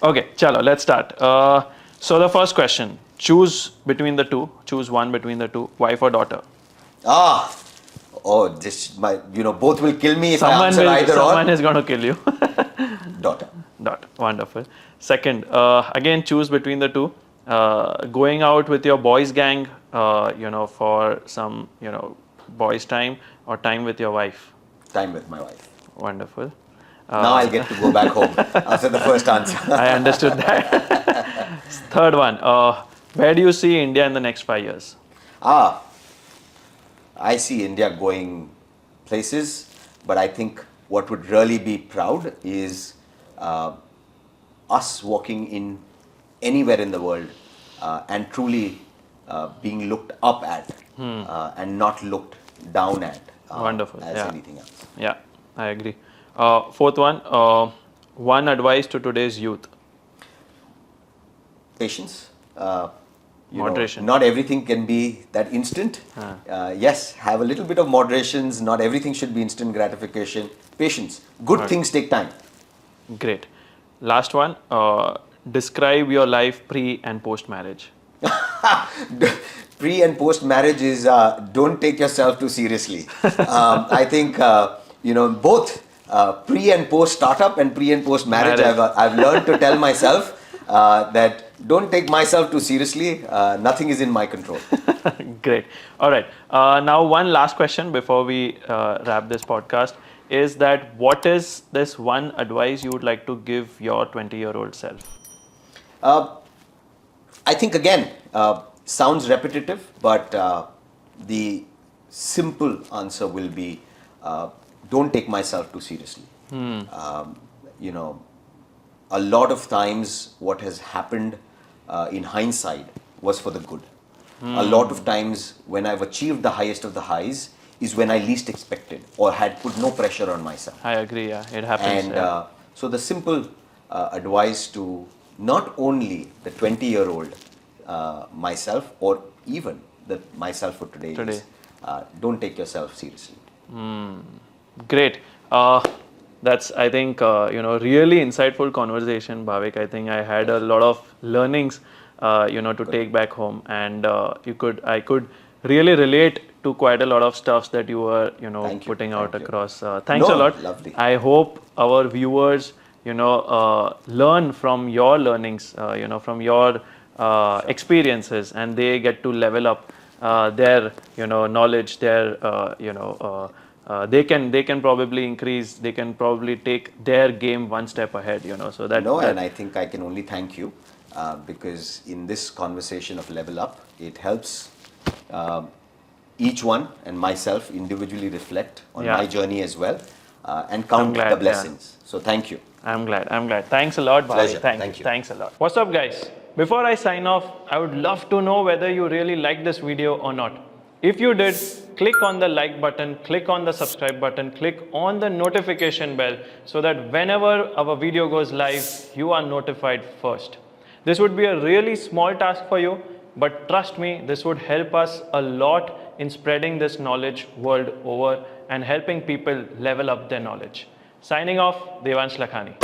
okay, chalo, let's start. So the first question: choose between the two. Choose one between the two. Wife or daughter? Both will kill me if I answer either or. Someone is going to kill you. Daughter. Daughter. Wonderful. Second, again, choose between the two. Going out with your boys gang, for some, boys time, or time with your wife? Time with my wife. Wonderful. Now I'll get to go back home after the first answer. I understood that. Third one, where do you see India in the next 5 years? I see India going places, but I think what would really be proud is us walking in anywhere in the world and truly being looked up at and not looked down at Wonderful. as anything else. Yeah, I agree. Fourth one, one advice to today's youth. Patience. Moderation. Not everything can be that instant. Yes, have a little bit of moderations. Not everything should be instant gratification. Patience. Good things take time. Great. Last one, describe your life pre and post marriage. Pre and post marriage is don't take yourself too seriously. I think both pre and post startup and pre and post marriage. I've learned to tell myself that don't take myself too seriously. Nothing is in my control. Great. All right. Now one last question before we wrap this podcast is that what is this one advice you would like to give your 20-year-old self? I think again, sounds repetitive, but the simple answer will be don't take myself too seriously. A lot of times what has happened in hindsight was for the good. A lot of times when I've achieved the highest of the highs is when I least expected or had put no pressure on myself. I agree, yeah, it happens. And so the simple advice to not only the 20-year-old myself or even the myself for today. Is don't take yourself seriously. Great. That's, I think, really insightful conversation, Bhavik. I think I had a lot of learnings, to take back home, and I could really relate to quite a lot of stuffs that you were, putting out across. Thanks a lot. Lovely. I hope our viewers, learn from your learnings, from your experiences, and they get to level up their, knowledge, their, they can probably increase, they can probably take their game one step ahead, so that. And I think I can only thank you because in this conversation of level up, it helps each one and myself individually reflect on my journey as well and count the blessings. So thank you. I'm glad. Thanks a lot, Bhavik. Thank you. Thanks a lot. What's up, guys? Before I sign off, I would love to know whether you really liked this video or not. If you did, click on the like button, click on the subscribe button, click on the notification bell so that whenever our video goes live, you are notified first. This would be a really small task for you. but trust me, this would help us a lot in spreading this knowledge world over and helping people level up their knowledge. Signing off, Devansh Lakhani.